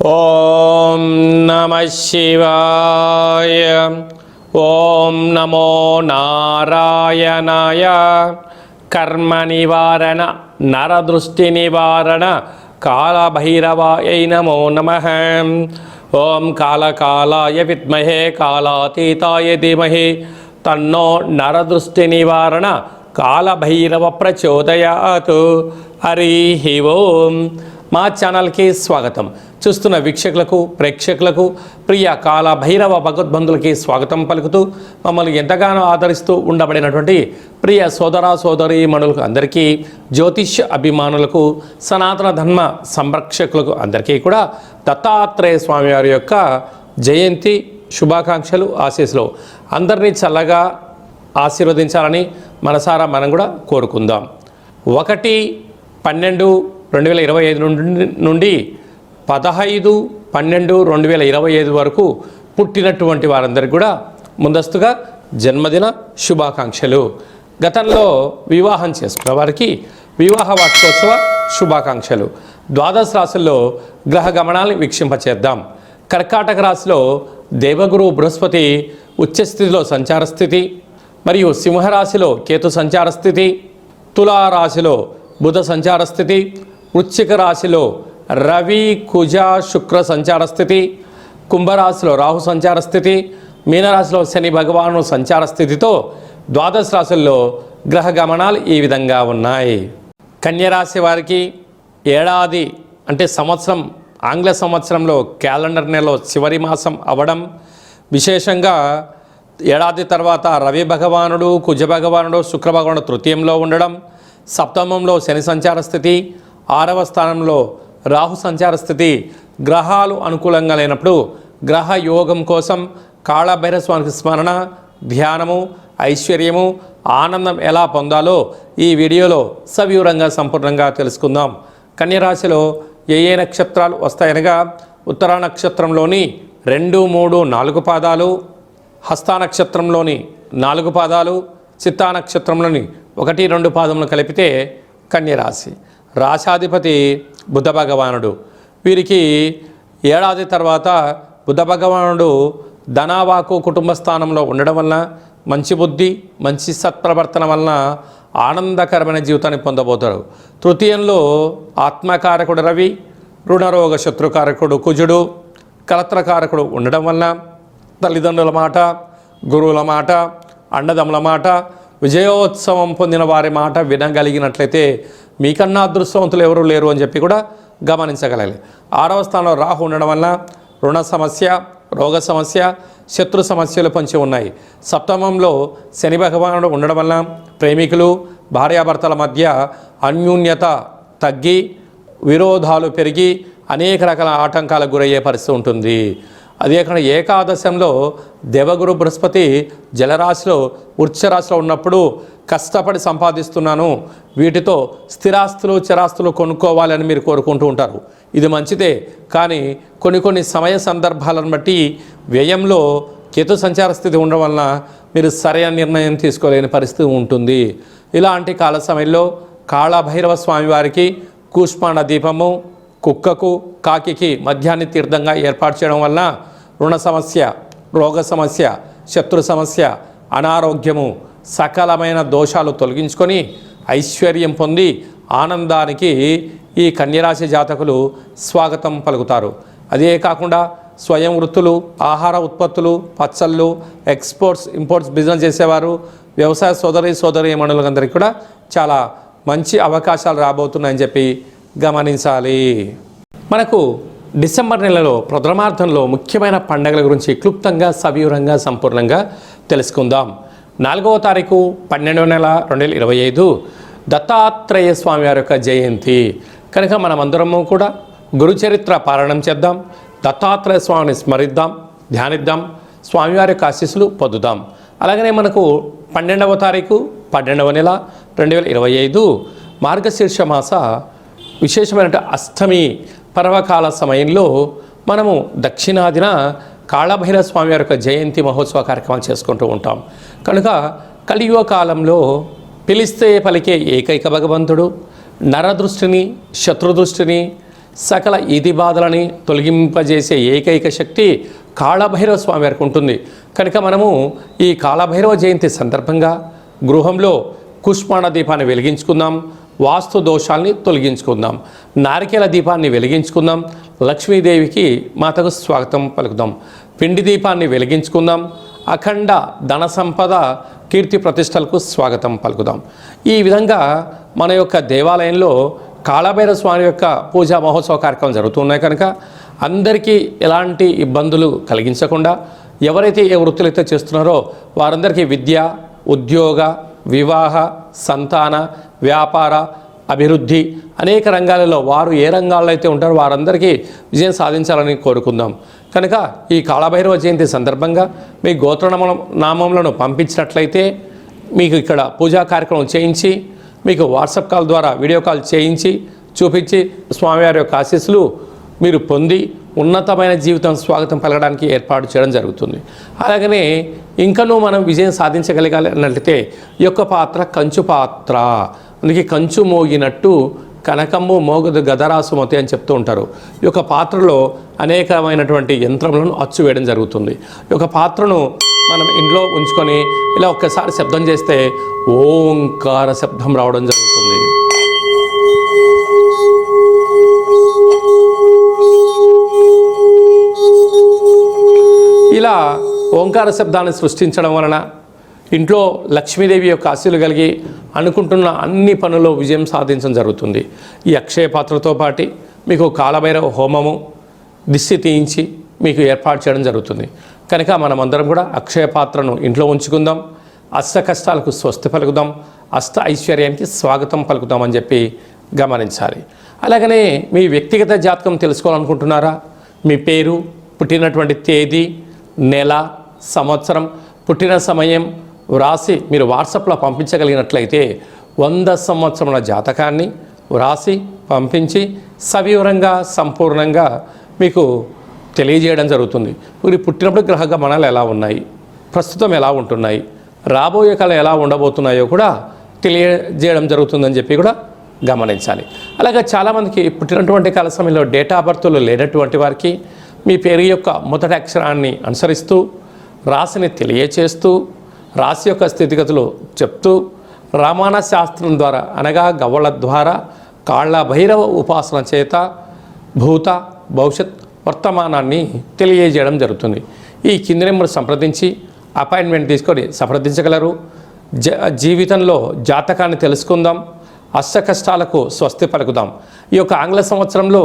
ఓం నమః శివాయ. ఓం నమో నారాయణాయ. కర్మ నివారణ నరదృష్టి నివారణ కాళభైరవాయ నమో నమః. ఓం కాళకాలాయ విద్మహే కాళాతీతాయ ధీమహి తన్నో నరదృష్టి నివారణ కాళభైరవ ప్రచోదయాత్. హరి ఓం. మా ఛానల్కి స్వాగతం. చూస్తున్న వీక్షకులకు ప్రేక్షకులకు ప్రియ కాళభైరవ భగవద్బంధులకి స్వాగతం పలుకుతూ మమ్మల్ని ఎంతగానో ఆదరిస్తూ ఉండబడినటువంటి ప్రియ సోదర సోదరీమణులకు అందరికీ, జ్యోతిష్య అభిమానులకు, సనాతన ధర్మ సంరక్షకులకు అందరికీ కూడా దత్తాత్రేయ స్వామి వారి యొక్క జయంతి శుభాకాంక్షలు, ఆశీస్సులు. అందరినీ చల్లగా ఆశీర్వదించాలని మనసారా మనం కూడా కోరుకుందాం. 1/12/2025 నుండి 15/12/2025 వరకు పుట్టినటువంటి వారందరికీ కూడా ముందస్తుగా జన్మదిన శుభాకాంక్షలు. గతంలో వివాహం చేసుకున్న వారికి వివాహ వార్షికోత్సవ శుభాకాంక్షలు. ద్వాదశ రాశుల్లో గ్రహ గమనాన్ని వీక్షింపచేద్దాం. కర్కాటక రాశిలో దేవగురు బృహస్పతి ఉచ్చస్థితిలో సంచార స్థితి మరియు సింహరాశిలో కేతు సంచార స్థితి, తులారాశిలో బుధ సంచార స్థితి, వృశ్చిక రాశిలో రవి కుజ శుక్ర సంచార స్థితి, కుంభరాశిలో రాహు సంచార స్థితి, మీనరాశిలో శని భగవాను సంచార స్థితితో ద్వాదశ రాశుల్లో గ్రహ గమనాలు ఈ విధంగా ఉన్నాయి. కన్యరాశి వారికి ఏడాది అంటే సంవత్సరం, ఆంగ్ల సంవత్సరంలో క్యాలెండర్ నెలలో చివరి మాసం అవ్వడం, విశేషంగా ఏడాది తర్వాత రవి భగవానుడు, కుజ భగవానుడు, శుక్ర భగవానుడు తృతీయంలో ఉండడం, సప్తమంలో శని సంచార స్థితి, 6వ స్థానంలో రాహు సంచార స్థితి. గ్రహాలు అనుకూలంగా లేనప్పుడు గ్రహ యోగం కోసం కాళభైరవ స్వామికి స్మరణ, ధ్యానము, ఐశ్వర్యము, ఆనందం ఎలా పొందాలో ఈ వీడియోలో సవివరంగా సంపూర్ణంగా తెలుసుకుందాం. కన్యరాశిలో ఏ నక్షత్రాలు వస్తాయనగా ఉత్తరా నక్షత్రంలోని 2, 3, 4 పాదాలు, హస్తా నక్షత్రంలోని 4 పాదాలు, చిత్తా నక్షత్రంలోని 1, 2 పాదములు కలిపితే కన్యరాశి. రాశాధిపతి బుధ భగవానుడు. వీరికి ఏడాది తర్వాత బుధ భగవానుడు ధనావాకు కుటుంబ స్థానంలో ఉండడం వలన మంచి బుద్ధి, మంచి సత్ప్రవర్తన వలన ఆనందకరమైన జీవితాన్ని పొందబోతారు. తృతీయంలో ఆత్మకారకుడు రవి, రుణరోగ శత్రుకారకుడు కుజుడు, కలత్రకారకుడు ఉండడం వలన తల్లిదండ్రుల మాట, గురువుల మాట, అన్నదమ్ముల మాట, విజయోత్సవం పొందిన వారి మాట వినగలిగినట్లయితే మీకన్నా అదృష్టవంతులు ఎవరూ లేరు అని చెప్పి కూడా గమనించగలగాలి. 6వ స్థానంలో రాహు ఉండడం వల్ల రుణ సమస్య, రోగ సమస్య, శత్రు సమస్యలు పొంచి ఉన్నాయి. సప్తమంలో శని భగవానుడు ఉండడం వల్ల ప్రేమికులు, భార్యాభర్తల మధ్య అన్యూన్యత తగ్గి విరోధాలు పెరిగి అనేక రకాల ఆటంకాలకు గురయ్యే పరిస్థితి ఉంటుంది. అదే కాకుండా ఏకాదశంలో దేవగురు బృహస్పతి జలరాశిలో వృశ్చికరాశిలో ఉన్నప్పుడు కష్టపడి సంపాదిస్తున్నాను, వీటితో స్థిరాస్తులు చరాస్తులు కొనుక్కోవాలని మీరు కోరుకుంటూ ఉంటారు. ఇది మంచిదే, కానీ కొన్ని సమయ సందర్భాలను బట్టి వ్యయంలో కేతు సంచార స్థితి ఉండడం వలన మీరు సరైన నిర్ణయం తీసుకోలేని పరిస్థితి ఉంటుంది. ఇలాంటి కాల సమయంలో కాళభైరవ స్వామి వారికి కూష్మాండ దీపము, కుక్కకు, కాకికి మధ్యాహ్న తీర్థంగా ఏర్పాటు చేయడం వలన రుణ సమస్య, రోగ సమస్య, శత్రు సమస్య, అనారోగ్యము, సకలమైన దోషాలు తొలగించుకొని ఐశ్వర్యం పొంది ఆనందానికి ఈ కన్యరాశి జాతకులు స్వాగతం పలుకుతారు. అదే కాకుండా స్వయం వృత్తులు, ఆహార ఉత్పత్తులు, పచ్చళ్ళు, ఎక్స్పోర్ట్స్ ఇంపోర్ట్స్ బిజినెస్ చేసేవారు, వ్యవసాయ సోదరీమణులందరికీ కూడా చాలా మంచి అవకాశాలు రాబోతున్నాయని చెప్పి గమనించాలి. మనకు డిసెంబర్ నెలలో ప్రథమార్థంలో ముఖ్యమైన పండుగల గురించి క్లుప్తంగా సవివరంగా సంపూర్ణంగా తెలుసుకుందాం. 4వ తారీఖు 12వ నెల 2025 దత్తాత్రేయ స్వామి వారి యొక్క జయంతి కనుక మనమందరము కూడా గురుచరిత్ర పారాయణం చేద్దాం, దత్తాత్రేయ స్వామిని స్మరిద్దాం, ధ్యానిద్దాం, స్వామివారి యొక్క ఆశీస్సులు పొందుదాం. అలాగనే మనకు 12వ తారీఖు 12వ నెల 2025 మార్గశీర్ష మాస విశేషమైన అష్టమి పర్వకాల సమయంలో మనము దక్షిణాదిన కాళభైరవ స్వామి వారి యొక్క జయంతి మహోత్సవ కార్యక్రమాలు చేసుకుంటూ ఉంటాం. కనుక కలియుగ కాలంలో పిలిస్తే పలికే ఏకైక భగవంతుడు, నరదృష్టిని శత్రుదృష్టిని సకల ఈతి బాధలని తొలగింపజేసే ఏకైక శక్తి కాళభైరవ స్వామి వారికి ఉంటుంది. కనుక మనము ఈ కాళభైరవ జయంతి సందర్భంగా గృహంలో కుష్మాండ దీపాన్ని వెలిగించుకుందాం, వాస్తు దోషాల్ని తొలగించుకుందాం, నారికేల దీపాన్ని వెలిగించుకుందాం, లక్ష్మీదేవికి మాతకు స్వాగతం పలుకుదాం, పిండి దీపాన్ని వెలిగించుకుందాం, అఖండ ధన సంపద కీర్తి ప్రతిష్టలకు స్వాగతం పలుకుదాం. ఈ విధంగా మన యొక్క దేవాలయంలో కాళభైరవ స్వామి యొక్క పూజా మహోత్సవ కార్యక్రమం జరుగుతున్నాయి. కనుక అందరికీ ఎలాంటి ఇబ్బందులు కలిగించకుండా ఎవరైతే ఏ వృత్తులైతే చేస్తున్నారో వారందరికీ విద్య, ఉద్యోగ, వివాహ, సంతాన, వ్యాపార, అభివృద్ధి అనేక రంగాలలో వారు ఏ రంగాల్లో అయితే ఉంటారో వారందరికీ విజయం సాధించాలని కోరుకుందాం. కనుక ఈ కాళభైరవ జయంతి సందర్భంగా మీ గోత్రనామములను పంపించినట్లయితే మీకు ఇక్కడ పూజా కార్యక్రమం చేయించి మీకు వాట్సాప్ కాల్ ద్వారా వీడియో కాల్ చేయించి చూపించి స్వామివారి యొక్క ఆశీస్సులు మీరు పొంది ఉన్నతమైన జీవితం స్వాగతం పలకడానికి ఏర్పాటు చేయడం జరుగుతుంది. అలాగనే ఇంకనూ మనం విజయం సాధించగలగాలి అన్నట్లయితే ఈ యొక్క పాత్ర కంచు పాత్ర, అందుకే కంచు మోగినట్టు కనకమ్ము మోగదు గదరాసుమతి అని చెప్తూ ఉంటారు. ఈ యొక్క పాత్రలో అనేకమైనటువంటి యంత్రములను అచ్చు వేయడం జరుగుతుంది. ఈ యొక్క పాత్రను మనం ఇంట్లో ఉంచుకొని ఇలా ఒక్కసారి శబ్దం చేస్తే ఓంకార శబ్దం రావడం జరుగుతుంది. ఇలా ఓంకార శబ్దాన్ని సృష్టించడం వలన ఇంట్లో లక్ష్మీదేవి యొక్క ఆశీస్సులు కలిగి అనుకుంటున్న అన్ని పనుల్లో విజయం సాధించడం జరుగుతుంది. ఈ అక్షయ పాత్రతో పాటు మీకు కాళభైరవ హోమము దిష్టి తీయించి మీకు ఏర్పాటు చేయడం జరుగుతుంది. కనుక మనమందరం కూడా అక్షయ పాత్రను ఇంట్లో ఉంచుకుందాం, అష్ట కష్టాలకు స్వస్తి పలుకుదాం, అష్ట ఐశ్వర్యానికి స్వాగతం పలుకుదామని చెప్పి గమనించాలి. అలాగనే మీ వ్యక్తిగత జాతకం తెలుసుకోవాలనుకుంటున్నారా? మీ పేరు, పుట్టినటువంటి తేదీ, నెల, సంవత్సరం, పుట్టిన సమయం వ్రాసి మీరు వాట్సాప్లో పంపించగలిగినట్లయితే 100 సంవత్సరముల జాతకాన్ని వ్రాసి పంపించి సవివరంగా సంపూర్ణంగా మీకు తెలియజేయడం జరుగుతుంది. మీరు పుట్టినప్పుడు గ్రహ గమనాలు ఎలా ఉన్నాయి, ప్రస్తుతం ఎలా ఉంటున్నాయి, రాబోయే కాలం ఎలా ఉండబోతున్నాయో కూడా తెలియజేయడం జరుగుతుందని చెప్పి కూడా గమనించాలి. అలాగే చాలామందికి పుట్టినటువంటి కాల సమయంలో డేట్ ఆఫ్ బర్త్లు లేనటువంటి వారికి మీ పేరు యొక్క మొదటి అక్షరాన్ని అనుసరిస్తూ రాశిని తెలియచేస్తూ రాశి యొక్క స్థితిగతులు చెప్తూ రామాన శాస్త్రం ద్వారా అనగా గవ్వల ద్వారా కాళభైరవ ఉపాసన చేత భూత భవిష్యత్ వర్తమానాన్ని తెలియజేయడం జరుగుతుంది. ఈ కింది నెంబర్ సంప్రదించి అపాయింట్మెంట్ తీసుకొని సంప్రదించగలరు. జీవితంలో జాతకాన్ని తెలుసుకుందాం, అష్ట కష్టాలకు స్వస్తి పలుకుదాం. ఈ యొక్క ఆంగ్ల సంవత్సరంలో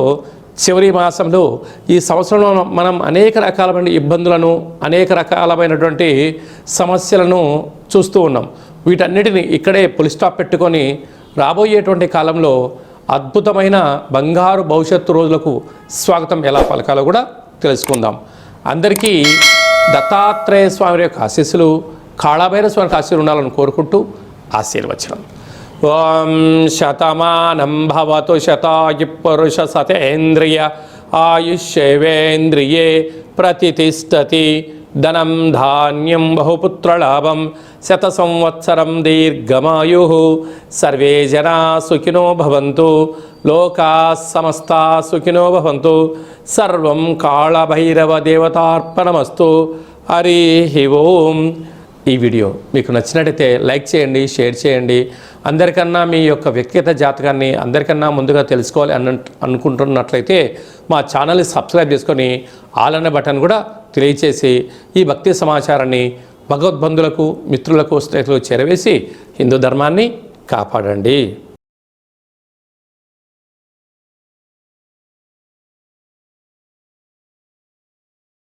చివరి మాసంలో ఈ సంవత్సరంలో మనం అనేక రకాలమైన ఇబ్బందులను అనేక రకాలమైనటువంటి సమస్యలను చూస్తూ ఉన్నాం. వీటన్నిటిని ఇక్కడే పులి స్టాప్ పెట్టుకొని రాబోయేటువంటి కాలంలో అద్భుతమైన బంగారు భవిష్యత్తు రోజులకు స్వాగతం ఎలా పలకాలో కూడా తెలుసుకుందాం. అందరికీ దత్తాత్రేయ స్వామి యొక్క ఆశీస్సులు, కాళభైరవ స్వామి ఆశీస్సులు ఉండాలని కోరుకుంటూ ఆశీర్వచనం. ఓం శతమానం భవతు శతాయు పురుష సతేంద్రియ ఆయుష్యేవేంద్రియే ప్రతిష్టతి ధనం ధాన్యం బహుపుత్రలాభం శత సంవత్సరం దీర్ఘమాయు సర్వే జనా సుఖినో భవంతు లోకా సమస్తా సుఖినో భవంతు సర్వం కాళభైరవ దేవతార్పణమస్తు. హరి ఓం. ఈ వీడియో మీకు నచ్చినట్టయితే లైక్ చేయండి, షేర్ చేయండి. అందరికన్నా మీ యొక్క వ్యక్తిగత జాతకాన్ని అందరికన్నా ముందుగా తెలుసుకోవాలి అనుకుంటున్నట్లయితే మా ఛానల్ని సబ్స్క్రైబ్ చేసుకొని ఆల్ అనే బటన్ కూడా తెలియచేసి ఈ భక్తి సమాచారాన్ని భగవద్బంధులకు, మిత్రులకు, స్నేహితులకు చేరవేసి హిందూ ధర్మాన్ని కాపాడండి.